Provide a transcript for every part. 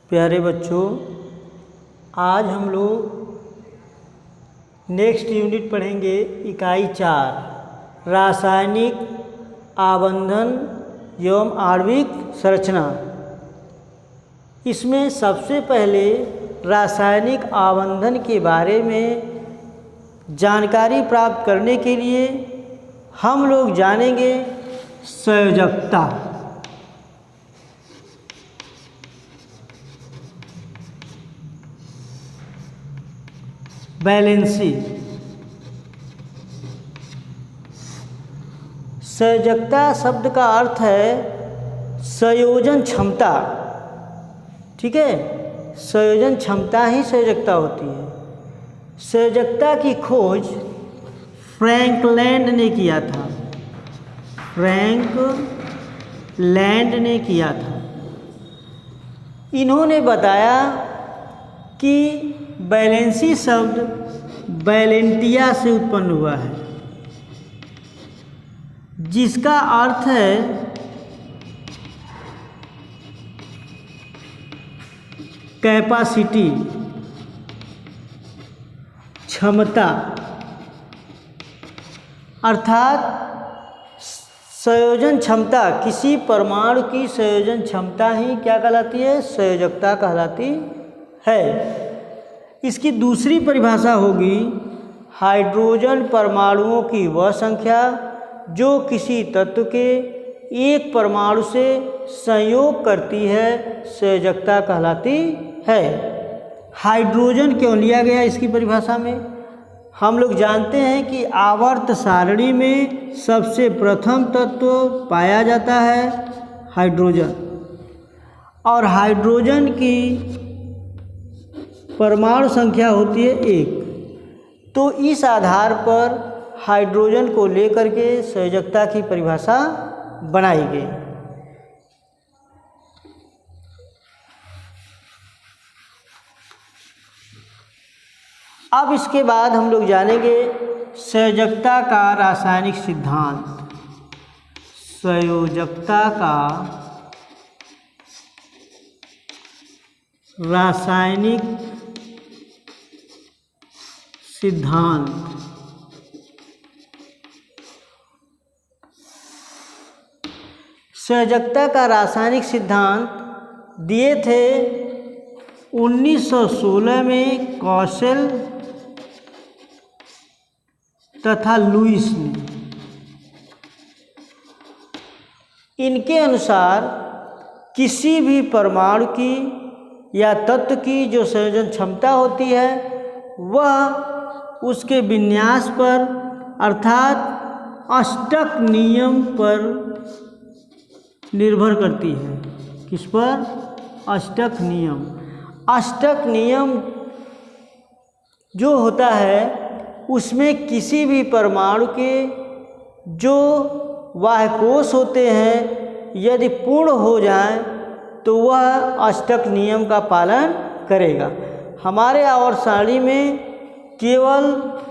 प्यारे बच्चों, आज हम लोग नेक्स्ट यूनिट पढ़ेंगे इकाई 4 रासायनिक आबंधन एवं आणविक संरचना। इसमें सबसे पहले रासायनिक आबंधन के बारे में जानकारी प्राप्त करने के लिए हम लोग जानेंगे संयोजकता। वैलेंसी। संयोजकता शब्द का अर्थ है संयोजन क्षमता। ठीक है, संयोजन क्षमता ही संयोजकता होती है। संयोजकता की खोज फ्रैंक लैंड ने किया था। फ्रैंक लैंड ने किया था। इन्होंने बताया कि वैलेंसी शब्द वैलेंटिया से उत्पन्न हुआ है, जिसका अर्थ है कैपेसिटी, क्षमता। अर्थात संयोजन क्षमता, किसी परमाणु की संयोजन क्षमता ही क्या कहलाती है? संयोजकता कहलाती है। इसकी दूसरी परिभाषा होगी हाइड्रोजन परमाणुओं की वह संख्या जो किसी तत्व के एक परमाणु से संयोग करती है, संयोजकता कहलाती है। हाइड्रोजन क्यों लिया गया इसकी परिभाषा में? हम लोग जानते हैं कि आवर्त सारणी में सबसे प्रथम तत्व पाया जाता है हाइड्रोजन, और हाइड्रोजन की परमाणु संख्या होती है 1। तो इस आधार पर हाइड्रोजन को लेकर के संयोजकता की परिभाषा बनाई गई। अब इसके बाद हम लोग जानेंगे संयोजकता का रासायनिक सिद्धांत। संयोजकता का रासायनिक सिद्धांत। संयोजकता का रासायनिक सिद्धांत दिए थे 1916 में कौशल तथा लुईस ने। इनके अनुसार किसी भी परमाणु की या तत्व की जो संयोजन क्षमता होती है वह उसके विन्यास पर अर्थात अष्टक नियम पर निर्भर करती है। किस पर? अष्टक नियम। अष्टक नियम जो होता है उसमें किसी भी परमाणु के जो बाह्यकोश होते हैं यदि पूर्ण हो जाएं तो वह अष्टक नियम का पालन करेगा। हमारे आवर्त सारणी में केवल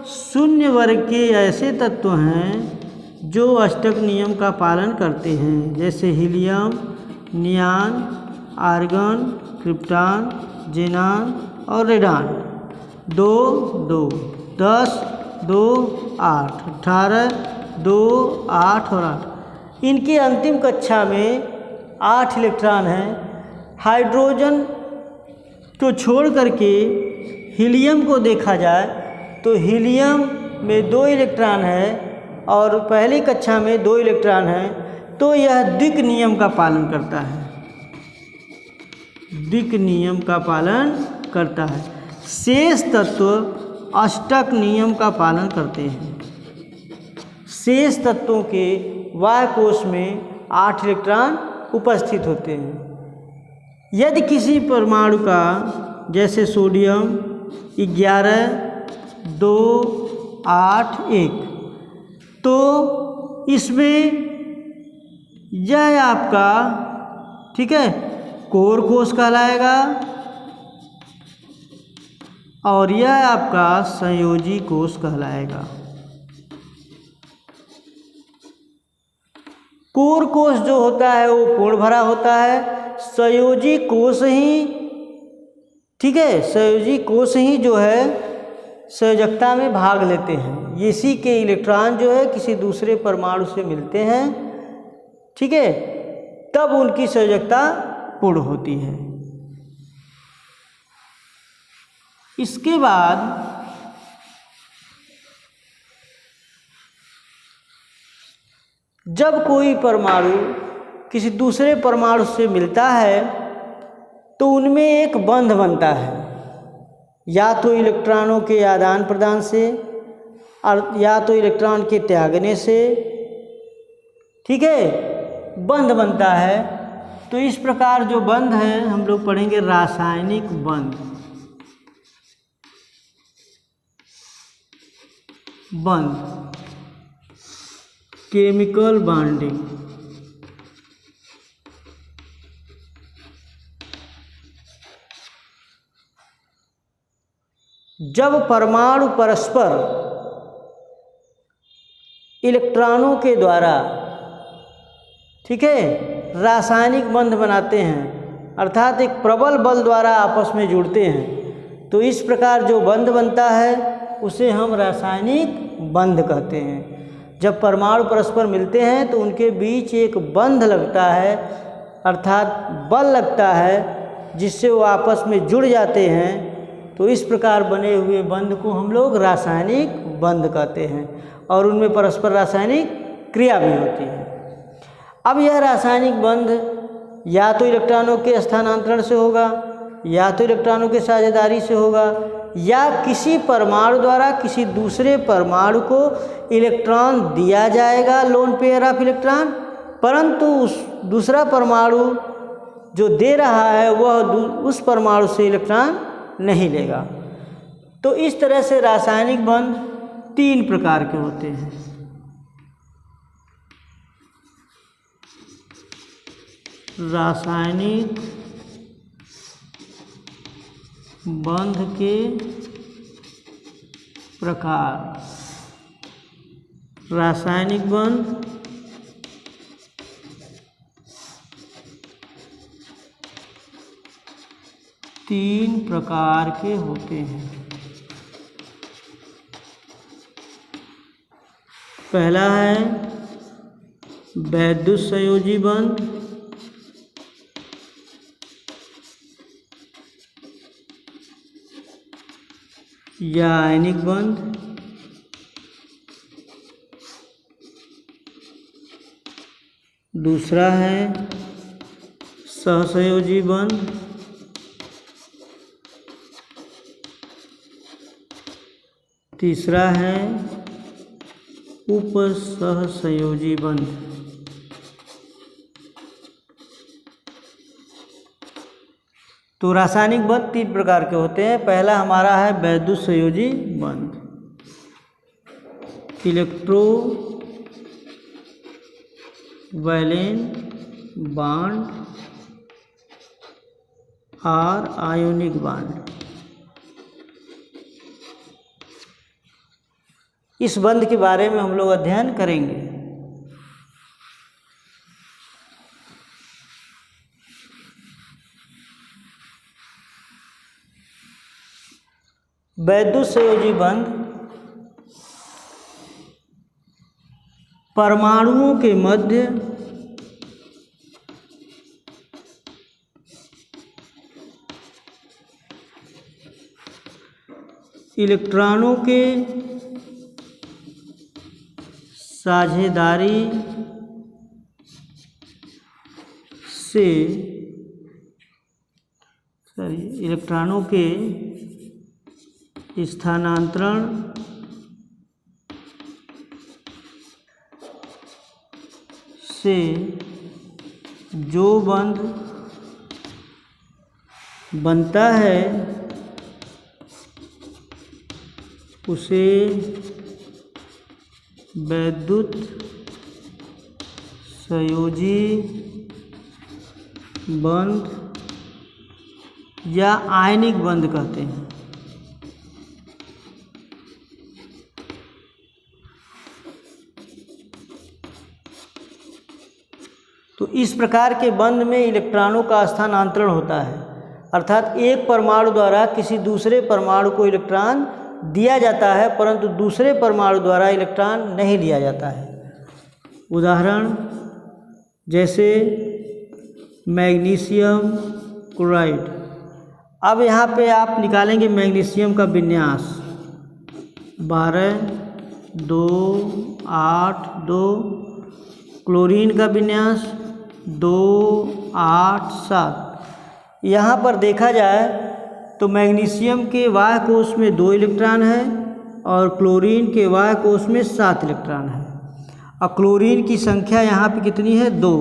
शून्य वर्ग के ऐसे तत्व हैं जो अष्टक नियम का पालन करते हैं, जैसे हीलियम, नियान, आर्गन, क्रिप्टॉन, जेनान और रेडान। 2, 2, 10, 2, 8, 18, 2, 8 और 8। इनकी अंतिम कक्षा में 8 इलेक्ट्रॉन हैं। हाइड्रोजन को छोड़ करके हीलियम को देखा जाए तो हीलियम में 2 इलेक्ट्रॉन है और पहली कक्षा में 2 इलेक्ट्रॉन हैं। तो यह द्विक नियम का पालन करता है। द्विक नियम का पालन करता है। शेष तत्व अष्टक नियम का पालन करते हैं। शेष तत्वों के बाह्य कोश में 8 इलेक्ट्रॉन उपस्थित होते हैं। यदि किसी परमाणु का जैसे सोडियम 11, 2, 8, 1, तो इसमें यह आपका ठीक है कोर कोश कहलाएगा और यह आपका संयोजी कोश कहलाएगा। कोर कोश जो होता है वो पूर्ण भरा होता है। संयोजी कोश ही ठीक है, संयोजी कोश ही जो है संयोजकता में भाग लेते हैं। इसी के इलेक्ट्रॉन जो है किसी दूसरे परमाणु से मिलते हैं, ठीक है, तब उनकी संयोजकता पूर्ण होती है। इसके बाद जब कोई परमाणु किसी दूसरे परमाणु से मिलता है तो उनमें एक बंध बनता है, या तो इलेक्ट्रॉनों के आदान प्रदान से और या तो इलेक्ट्रॉन के त्यागने से, ठीक है, बंध बनता है। तो इस प्रकार जो बंध है हम लोग पढ़ेंगे रासायनिक बंध। बंध केमिकल बॉन्डिंग। जब परमाणु परस्पर इलेक्ट्रॉनों के द्वारा, ठीक है, रासायनिक बंध बनाते हैं, अर्थात एक प्रबल बल द्वारा आपस में जुड़ते हैं, तो इस प्रकार जो बंध बनता है उसे हम रासायनिक बंध कहते हैं। जब परमाणु परस्पर मिलते हैं तो उनके बीच एक बंध लगता है, अर्थात बल लगता है, जिससे वो आपस में जुड़ जाते हैं। तो इस प्रकार बने हुए बंध को हम लोग रासायनिक बंध कहते हैं और उनमें परस्पर रासायनिक क्रिया भी होती है। अब यह रासायनिक बंध या तो इलेक्ट्रॉनों के स्थानांतरण से होगा, या तो इलेक्ट्रॉनों के साझेदारी से होगा, या किसी परमाणु द्वारा किसी दूसरे परमाणु को इलेक्ट्रॉन दिया जाएगा, लोन पेयर ऑफ इलेक्ट्रॉन, परंतु उस दूसरा परमाणु जो दे रहा है वह उस परमाणु से इलेक्ट्रॉन नहीं लेगा। तो इस तरह से रासायनिक बंध 3 प्रकार के होते हैं। रासायनिक बंध के प्रकार। रासायनिक बंध तीन प्रकार के होते हैं। पहला है वैद्युत संयोजी बंध, या आयनिक बंध, दूसरा है सहसंयोजी बंध, तीसरा है उपसहसंयोजी बंध। तो रासायनिक बंध 3 प्रकार के होते हैं। पहला हमारा है वैद्युत संयोजी बंध, इलेक्ट्रो वैलेंट बॉन्ड और आयोनिक बॉन्ड। इस बंध के बारे में हम लोग अध्ययन करेंगे। वैद्युत संयोजी बंध परमाणुओं के मध्य इलेक्ट्रॉनों के साझेदारी से इलेक्ट्रॉनों के स्थानांतरण से जो बंध बनता है उसे वैद्युत संयोजी बंध या आयनिक बंध कहते हैं। तो इस प्रकार के बंध में इलेक्ट्रॉनों का स्थानांतरण होता है, अर्थात एक परमाणु द्वारा किसी दूसरे परमाणु को इलेक्ट्रॉन दिया जाता है परंतु दूसरे परमाणु द्वारा इलेक्ट्रॉन नहीं लिया जाता है। उदाहरण जैसे मैग्नीशियम क्लोराइड। अब यहाँ पे आप निकालेंगे मैग्नीशियम का विन्यास 12, 2, 8, 2, क्लोरीन का विन्यास 2, 8, 7। यहाँ पर देखा जाए तो मैग्नीशियम के बाह्य कोश में 2 इलेक्ट्रॉन है और क्लोरीन के बाह्य कोश में 7 इलेक्ट्रॉन है। और क्लोरीन की संख्या यहाँ पे कितनी है? 2।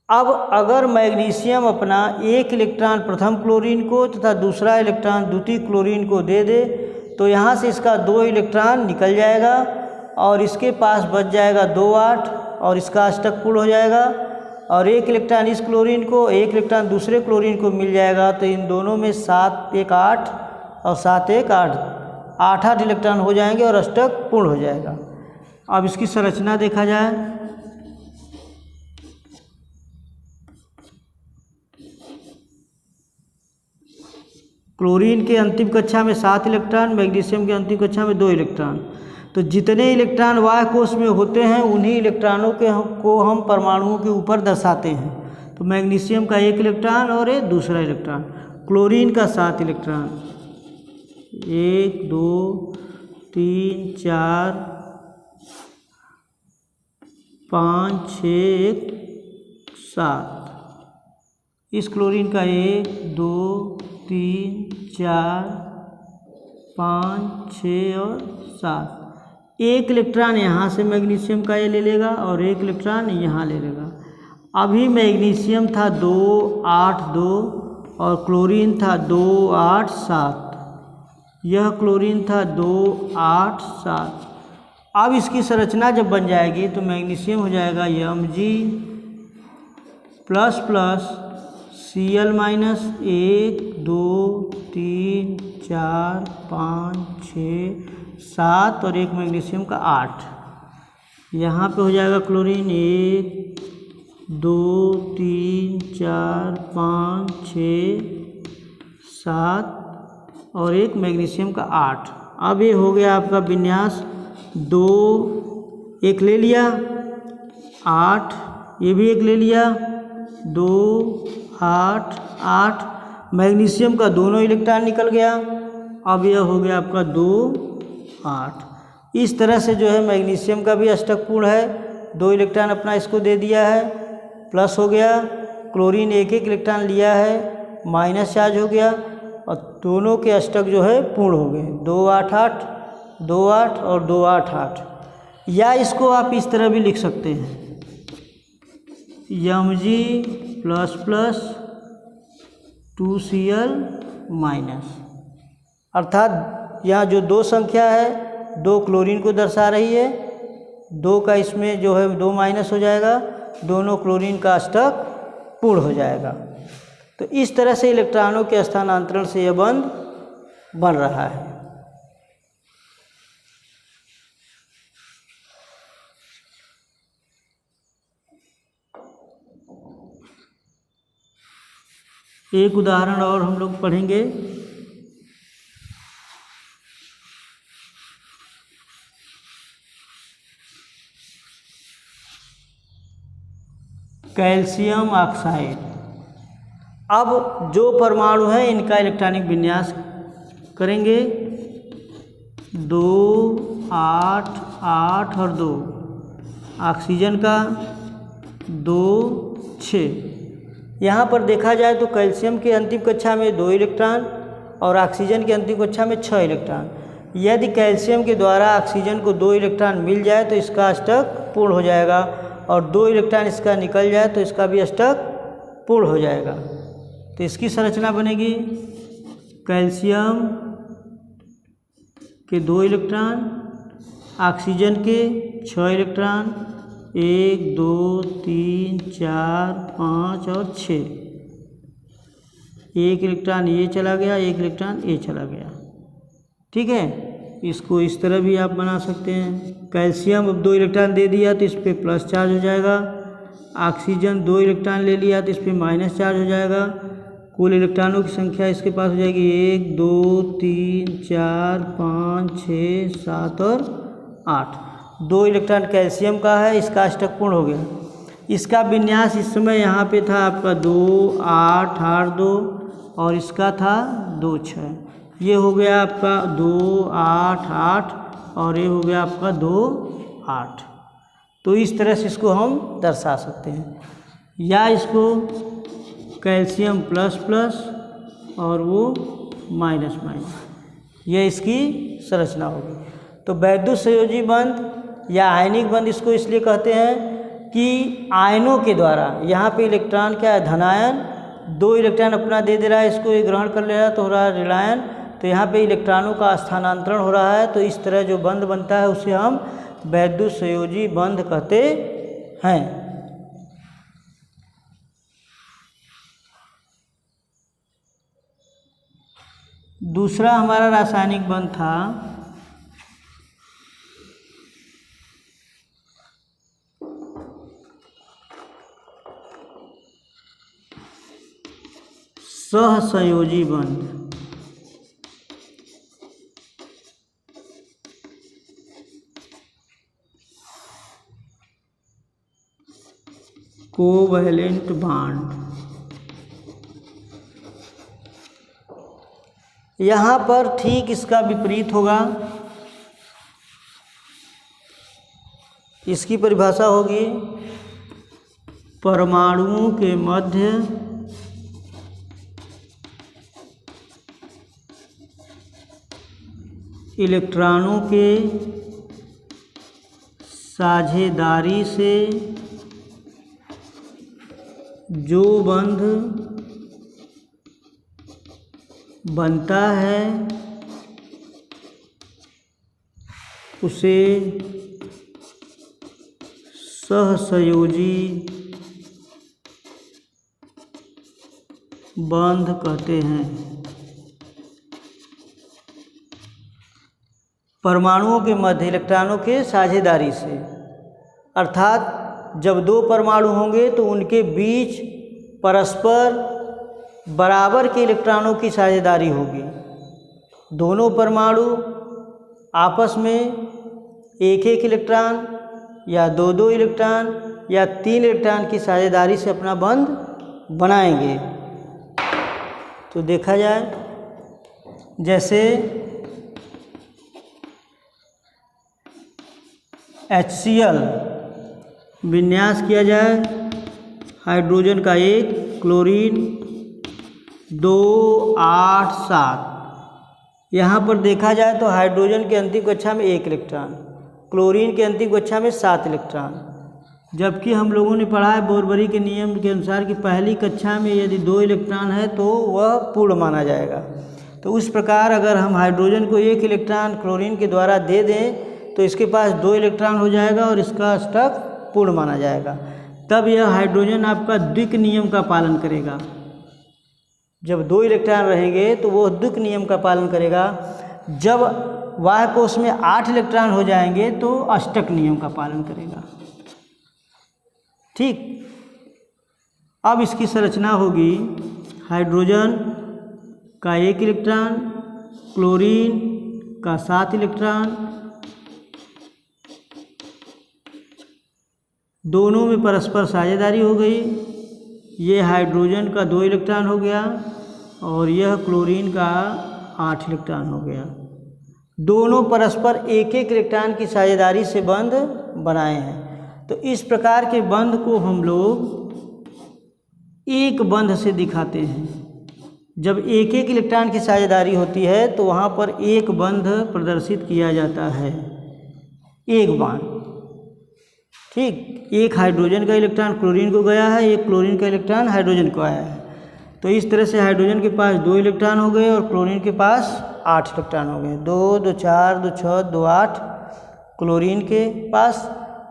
अब अगर मैग्नीशियम अपना एक इलेक्ट्रॉन प्रथम क्लोरीन को तथा दूसरा इलेक्ट्रॉन द्वितीय क्लोरीन को दे दे तो यहाँ से इसका 2 इलेक्ट्रॉन निकल जाएगा और इसके पास बच जाएगा 2, 8 और इसका अष्टक पूर्ण हो जाएगा। और एक इलेक्ट्रॉन इस क्लोरीन को, एक इलेक्ट्रॉन दूसरे क्लोरीन को मिल जाएगा तो इन दोनों में 7, 1, 8 और 7, 1, 8, 8 इलेक्ट्रॉन हो जाएंगे और अष्टक पूर्ण हो जाएगा। अब इसकी संरचना देखा जाए क्लोरीन के अंतिम कक्षा में 7 इलेक्ट्रॉन, मैग्नीशियम के अंतिम कक्षा में 2 इलेक्ट्रॉन। तो जितने इलेक्ट्रॉन बाह्य कोश में होते हैं उन्हीं इलेक्ट्रॉनों को हम परमाणुओं के ऊपर दर्शाते हैं। तो मैग्नीशियम का 1 इलेक्ट्रॉन और ये दूसरा इलेक्ट्रॉन, क्लोरीन का 7 इलेक्ट्रॉन 1, 2, 3, 4, 5, 6, 7। इस क्लोरीन का 1, 2, 3, 4, 5, 6 और 7। एक इलेक्ट्रॉन यहाँ से मैग्नीशियम का ये ले लेगा और एक इलेक्ट्रॉन यहाँ ले लेगा। अभी मैग्नीशियम था 2, 8, 2 और क्लोरीन था 2, 8, 7। यह क्लोरीन था 2, 8, 7। अब इसकी संरचना जब बन जाएगी तो मैग्नीशियम हो जाएगा Mg plus plus Cl minus 1, 2, 3, 4, 5, 6, 7 और एक मैग्नीशियम का 8। यहाँ पे हो जाएगा क्लोरीन 1, 2, 3, 4, 5, 6, 7 और एक मैग्नीशियम का 8। अब ये हो गया आपका विन्यास 2, एक ले लिया 8, ये भी एक ले लिया 2, 8, 8। मैग्नीशियम का दोनों इलेक्ट्रॉन निकल गया। अब यह हो गया आपका 2, 8। इस तरह से जो है मैग्नीशियम का भी अष्टक पूर्ण है। 2 इलेक्ट्रॉन अपना इसको दे दिया है, प्लस हो गया। क्लोरीन 1, 1 इलेक्ट्रॉन लिया है, माइनस चार्ज हो गया और दोनों के अष्टक जो है पूर्ण हो गए 2, 8, 8, 2, 8 और 2, 8, 8। या इसको आप इस तरह भी लिख सकते हैं Mg plus plus 2Cl minus. अर्थात यहाँ जो 2 संख्या है 2 क्लोरीन को दर्शा रही है, 2 का इसमें जो है 2 माइनस हो जाएगा, दोनों क्लोरीन का अष्टक पूर्ण हो जाएगा। तो इस तरह से इलेक्ट्रॉनों के स्थानांतरण से यह बंध बन रहा है। एक उदाहरण और हम लोग पढ़ेंगे। Calcium oxide. अब जो परमाणु है इनका इलेक्ट्रॉनिक विन्यास करेंगे 2, 8, 8 और 2। ऑक्सीजन का 2, 6। यहाँ पर देखा जाए तो कैल्शियम के अंतिम कक्षा में 2 इलेक्ट्रॉन और ऑक्सीजन के अंतिम कक्षा में 6 इलेक्ट्रॉन। यदि कैल्शियम के द्वारा ऑक्सीजन को 2 इलेक्ट्रॉन मिल जाए तो इसका अष्टक पूर्ण हो जाएगा और 2 इलेक्ट्रॉन इसका निकल जाए तो इसका भी अष्टक पूर्ण हो जाएगा। तो इसकी संरचना बनेगी कैल्शियम के 2 इलेक्ट्रॉन, ऑक्सीजन के 6 इलेक्ट्रॉन, 1, 2, 3, 4, 5 और 6। एक इलेक्ट्रॉन ये चला गया, एक इलेक्ट्रॉन ये चला गया। ठीक है, इसको इस तरह भी आप बना सकते हैं। कैल्शियम अब 2 इलेक्ट्रॉन दे दिया तो इस पर प्लस चार्ज हो जाएगा, ऑक्सीजन 2 इलेक्ट्रॉन ले लिया तो इस पर माइनस चार्ज हो जाएगा। कुल इलेक्ट्रॉनों की संख्या इसके पास हो जाएगी 1 2 3 4 5 6 7 और 8। 2 इलेक्ट्रॉन कैल्शियम का है, इसका अष्टक पूर्ण हो गया। इसका विन्यास इस समय यहाँ पे था आपका 2 8 8 2 और इसका था 2 6। ये हो गया आपका 2 8 8 और ये हो गया आपका 2 8। तो इस तरह से इसको हम दर्शा सकते हैं, या इसको कैल्शियम प्लस प्लस और वो माइनस माइनस, ये इसकी संरचना होगी। तो वैद्युत संयोजी बंध या आयनिक बंध इसको इसलिए कहते हैं कि आयनों के द्वारा, यहाँ पे इलेक्ट्रॉन क्या है, धनायन 2 इलेक्ट्रॉन अपना दे रहा है, इसको ये ग्रहण कर ले रहा है तो हो रहा है ऋणायन। तो यहाँ पे इलेक्ट्रॉनों का स्थानांतरण हो रहा है, तो इस तरह जो बंध बनता है उसे हम वैद्युत संयोजी बंध कहते हैं। दूसरा हमारा रासायनिक बंध था सहसंयोजी बंध। Covalent bond. यहाँ पर ठीक इसका विपरीत होगा। इसकी परिभाषा होगी परमाणुओं के मध्य इलेक्ट्रॉनों के साझेदारी से जो बंध बनता है उसे सहसंयोजी बंध कहते हैं। परमाणुओं के मध्य इलेक्ट्रॉनों के साझेदारी से, अर्थात जब 2 परमाणु होंगे तो उनके बीच परस्पर बराबर के इलेक्ट्रॉनों की साझेदारी होगी। दोनों परमाणु आपस में एक एक इलेक्ट्रॉन या 2 इलेक्ट्रॉन या 3 इलेक्ट्रॉन की साझेदारी से अपना बंध बनाएंगे। तो देखा जाए, जैसे HCl विन्यास किया जाए, हाइड्रोजन का 1, क्लोरीन 2 8 7। यहाँ पर देखा जाए तो हाइड्रोजन के अंतिम कक्षा में 1 इलेक्ट्रॉन, क्लोरीन के अंतिम कक्षा में 7 इलेक्ट्रॉन, जबकि हम लोगों ने पढ़ा है बोरबरी के नियम के अनुसार कि पहली कक्षा में यदि 2 इलेक्ट्रॉन है तो वह पूर्ण माना जाएगा। तो उस प्रकार अगर हम हाइड्रोजन को 1 इलेक्ट्रॉन क्लोरीन के द्वारा दे दें तो इसके पास 2 इलेक्ट्रॉन हो जाएगा और इसका अष्टक पूर्ण माना जाएगा। तब यह हाइड्रोजन आपका द्विक नियम का पालन करेगा। जब 2 इलेक्ट्रॉन रहेंगे तो वो द्विक नियम का पालन करेगा। जब वाह्य कोश में 8 इलेक्ट्रॉन हो जाएंगे तो अष्टक नियम का पालन करेगा। ठीक, अब इसकी संरचना होगी हाइड्रोजन का 1 इलेक्ट्रॉन, क्लोरीन का 7 इलेक्ट्रॉन, दोनों में परस्पर साझेदारी हो गई। ये हाइड्रोजन का 2 इलेक्ट्रॉन हो गया और यह क्लोरीन का 8 इलेक्ट्रॉन हो गया। दोनों परस्पर एक एक इलेक्ट्रॉन की साझेदारी से बंध बनाए हैं। तो इस प्रकार के बंध को हम लोग एक बंध से दिखाते हैं। जब एक एक इलेक्ट्रॉन की साझेदारी होती है तो वहाँ पर एक बंध प्रदर्शित किया जाता है, एक बाण। ठीक, एक हाइड्रोजन का इलेक्ट्रॉन क्लोरीन को गया है, एक क्लोरीन का इलेक्ट्रॉन हाइड्रोजन को आया है। तो इस तरह से हाइड्रोजन के पास 2 इलेक्ट्रॉन हो गए और क्लोरीन के पास 8 इलेक्ट्रॉन हो गए। 2 2 4 2 6 2 8 क्लोरीन के पास,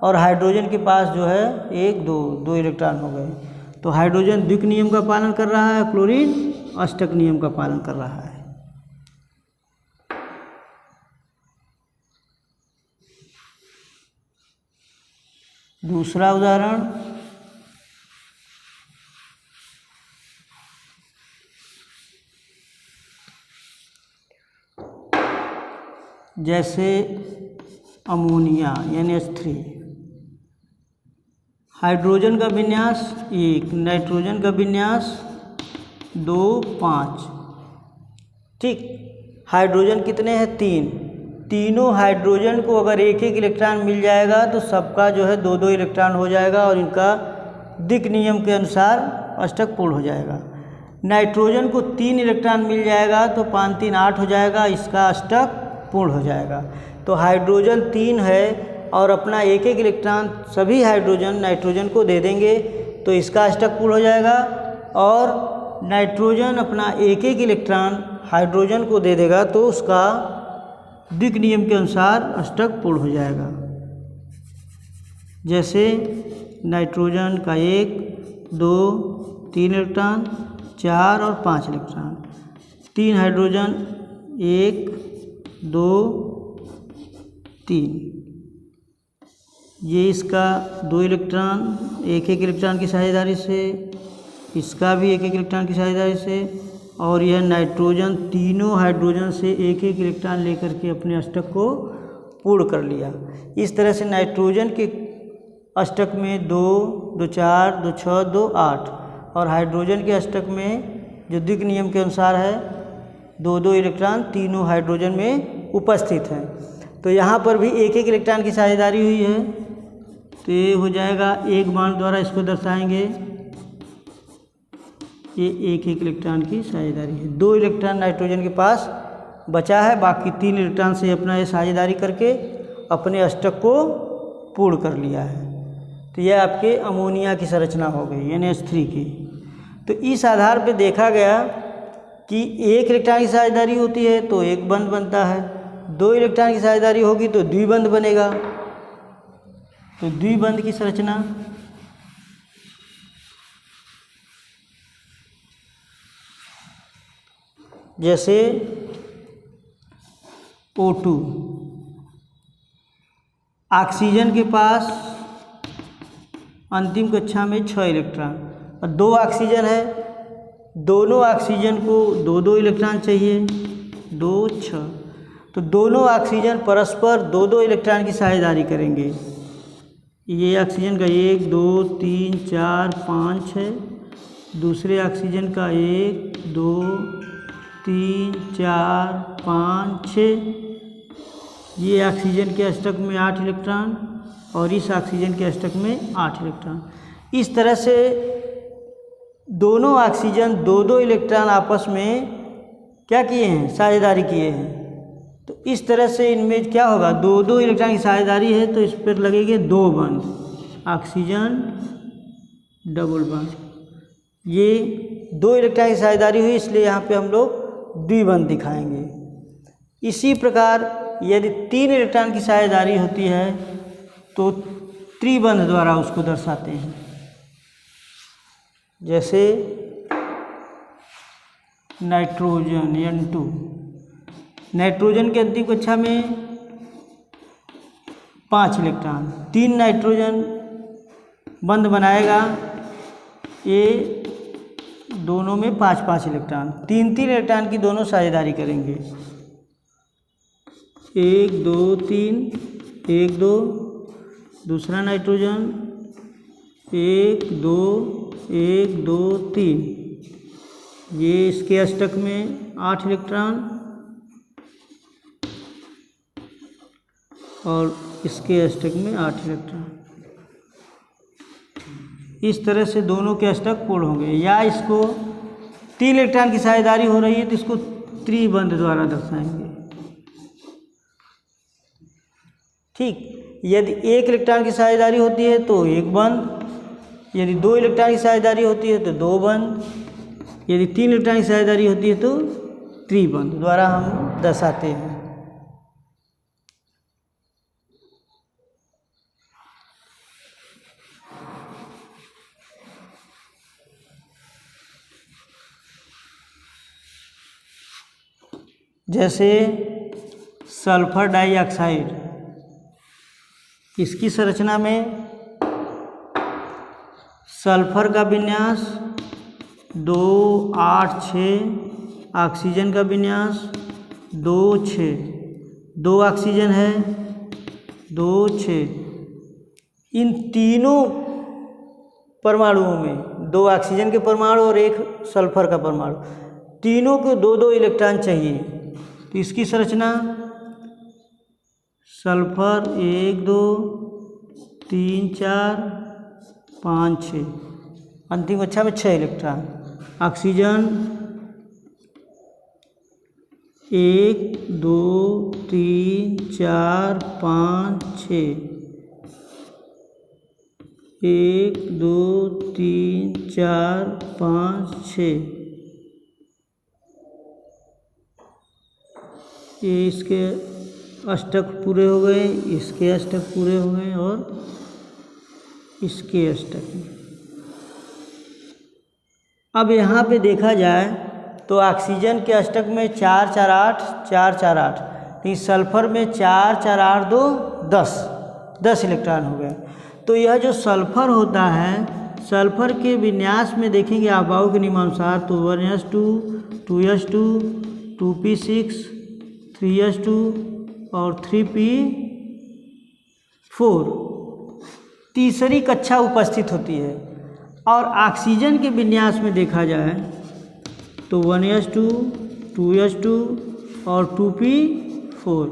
और हाइड्रोजन के पास जो है 1 2 इलेक्ट्रॉन हो गए। तो हाइड्रोजन द्विक नियम का पालन कर रहा है, क्लोरीन अष्टक नियम का पालन कर रहा है। दूसरा उदाहरण, जैसे अमोनिया NH3। हाइड्रोजन का विन्यास 1, नाइट्रोजन का विन्यास 2, 5। ठीक, हाइड्रोजन कितने हैं? 3। तीनों हाइड्रोजन को अगर एक एक इलेक्ट्रॉन मिल जाएगा तो सबका जो है 2-2 इलेक्ट्रॉन हो जाएगा और इनका दिक नियम के अनुसार अष्टक पूर्ण हो जाएगा। नाइट्रोजन को 3 इलेक्ट्रॉन मिल जाएगा तो 5 3 8 हो जाएगा, इसका अष्टक पूर्ण हो जाएगा। तो हाइड्रोजन 3 है और अपना एक एक इलेक्ट्रॉन सभी हाइड्रोजन नाइट्रोजन को दे देंगे तो इसका अष्टक पूर्ण हो जाएगा, और नाइट्रोजन अपना एक एक इलेक्ट्रॉन हाइड्रोजन को दे देगा तो उसका दिक नियम के अनुसार अष्टक पूर्ण हो जाएगा। जैसे नाइट्रोजन का 1 2 3 इलेक्ट्रॉन, 4 और 5 इलेक्ट्रॉन। 3 हाइड्रोजन 1 2 3, ये इसका 2 इलेक्ट्रॉन एक एक इलेक्ट्रॉन की साझेदारी से, इसका भी एक एक इलेक्ट्रॉन की साझेदारी से, और यह नाइट्रोजन तीनों हाइड्रोजन से एक एक इलेक्ट्रॉन लेकर के अपने अष्टक को पूर्ण कर लिया। इस तरह से नाइट्रोजन के अष्टक में 2 2 4 2 6 2 8, और हाइड्रोजन के अष्टक में जो दिक नियम के अनुसार है 2-2 इलेक्ट्रॉन तीनों हाइड्रोजन में उपस्थित हैं। तो यहाँ पर भी एक एक इलेक्ट्रॉन की साझेदारी हुई है, तो ये हो जाएगा एक बाण द्वारा इसको दर्शाएंगे, ये एक एक इलेक्ट्रॉन की साझेदारी है। 2 इलेक्ट्रॉन नाइट्रोजन के पास बचा है, बाकी 3 इलेक्ट्रॉन से अपना ये साझेदारी करके अपने अष्टक को पूर्ण कर लिया है। तो यह आपके अमोनिया की संरचना हो गई NH3 की। तो इस आधार पे देखा गया कि एक इलेक्ट्रॉन की साझेदारी होती है तो एक बंध बनता है, 2 इलेक्ट्रॉन की साझेदारी होगी तो द्विबंध बनेगा। तो द्विबंध की संरचना जैसे O2, ऑक्सीजन के पास अंतिम कक्षा में 6 इलेक्ट्रॉन और 2 ऑक्सीजन है, दोनों ऑक्सीजन को 2-2 इलेक्ट्रॉन चाहिए, 2 6। तो दोनों ऑक्सीजन परस्पर 2-2 इलेक्ट्रॉन की साझेदारी करेंगे। ये ऑक्सीजन का 1 2 3 4 5 है, दूसरे ऑक्सीजन का 1 2 3 4 5 6। ये ऑक्सीजन के अष्टक में 8 इलेक्ट्रॉन और इस ऑक्सीजन के अष्टक में 8 इलेक्ट्रॉन। इस तरह से दोनों ऑक्सीजन 2-2 इलेक्ट्रॉन आपस में क्या किए हैं? साझेदारी किए हैं। तो इस तरह से इनमें क्या होगा? 2-2 इलेक्ट्रॉन की साझेदारी है तो इस पर लगेंगे 2 बंध, ऑक्सीजन डबल बंध। ये 2 इलेक्ट्रॉन की साझेदारी हुई इसलिए यहाँ पे हम लोग द्विबंध दिखाएंगे। इसी प्रकार यदि 3 इलेक्ट्रॉन की साझेदारी होती है तो त्रिबंध द्वारा उसको दर्शाते हैं। जैसे नाइट्रोजन N2, नाइट्रोजन के अंतिम कक्षा में 5 इलेक्ट्रॉन, 3 नाइट्रोजन बंध बनाएगा, ये दोनों में 5-5 इलेक्ट्रॉन, 3-3 इलेक्ट्रॉन की दोनों साझेदारी करेंगे। 1 2 3 1 2, दूसरा नाइट्रोजन 1 2 1 2 3, ये इसके अष्टक में 8 इलेक्ट्रॉन और इसके अष्टक में 8 इलेक्ट्रॉन। इस तरह से दोनों के अष्टक पूर्ण होंगे। या इसको 3 इलेक्ट्रॉन की साझेदारी हो रही है तो इसको त्रिबंध द्वारा दर्शाएंगे। ठीक, यदि 1 इलेक्ट्रॉन की साझेदारी होती है तो 1 बंध, यदि 2 इलेक्ट्रॉन की साझेदारी होती है तो 2 बंध, यदि 3 इलेक्ट्रॉन की साझेदारी होती है तो त्रिबंध द्वारा हम दर्शाते हैं। जैसे सल्फर डाइऑक्साइड, इसकी संरचना में सल्फर का विन्यास 2 8 6, ऑक्सीजन का विन्यास 2 6, 2 ऑक्सीजन है, 2 6। इन तीनों परमाणुओं में 2 ऑक्सीजन के परमाणु और 1 सल्फर का परमाणु, तीनों को 2-2 इलेक्ट्रॉन चाहिए। तो इसकी संरचना सल्फर 1 2 3 4 5 6, अंतिम कक्षा में 6 इलेक्ट्रॉन। ऑक्सीजन 1 2 3 4 5 6, 1 2 3 4 5 6। ये इसके अष्टक पूरे हो गए, इसके अष्टक पूरे हो गए और इसके अष्टक। अब यहाँ पे देखा जाए तो ऑक्सीजन के अष्टक में 4 4 8 4 4 8, तो इस सल्फर में 4 4 8 2 10 इलेक्ट्रॉन हो गए। तो यह जो सल्फर होता है, सल्फर के विन्यास में देखेंगे अफबाऊ के नियमानुसार तो 1s2 2s2 2p6 3s2 और 3p4 तीसरी कक्षा उपस्थित होती है। और ऑक्सीजन के विन्यास में देखा जाए तो 1s2 2s2 और 2p4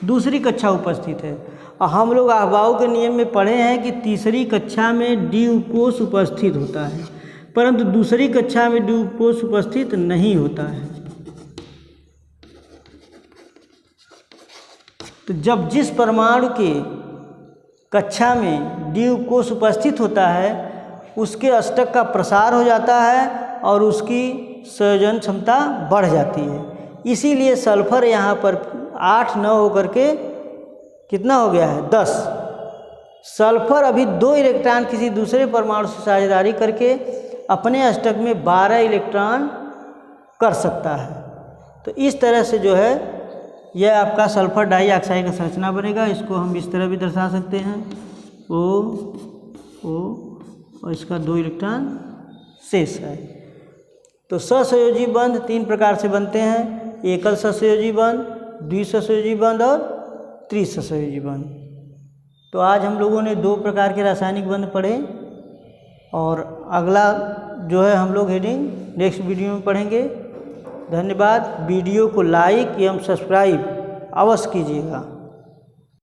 दूसरी कक्षा उपस्थित है। और हम लोग अफबाऊ के नियम में पढ़े हैं कि तीसरी कक्षा में डी उपकोष उपस्थित होता है, परंतु दूसरी कक्षा में डी उपकोष उपस्थित नहीं होता है। तो जब जिस परमाणु के कक्षा में डी उपकोष उपस्थित होता है उसके अष्टक का प्रसार हो जाता है और उसकी संयोजन क्षमता बढ़ जाती है। इसीलिए सल्फर यहाँ पर 8 9 होकर के कितना हो गया है 10। सल्फर अभी 2 इलेक्ट्रॉन किसी दूसरे परमाणु से साझेदारी करके अपने अष्टक में 12 इलेक्ट्रॉन कर सकता है। तो इस तरह से जो है यह आपका सल्फर डाइऑक्साइड का संरचना बनेगा। इसको हम इस तरह भी दर्शा सकते हैं O और इसका 2 इलेक्ट्रॉन शेष है। तो सहसंयोजी बंध 3 प्रकार से बनते हैं, एकल सहसंयोजी बंध, द्विसहसंयोजी बंध और त्रिसहसंयोजी बंध। तो आज हम लोगों ने 2 प्रकार के रासायनिक बंध पढ़े और अगला जो है हम लोग हेडिंग नेक्स्ट वीडियो में पढ़ेंगे। धन्यवाद। वीडियो को लाइक एवं सब्सक्राइब अवश्य कीजिएगा।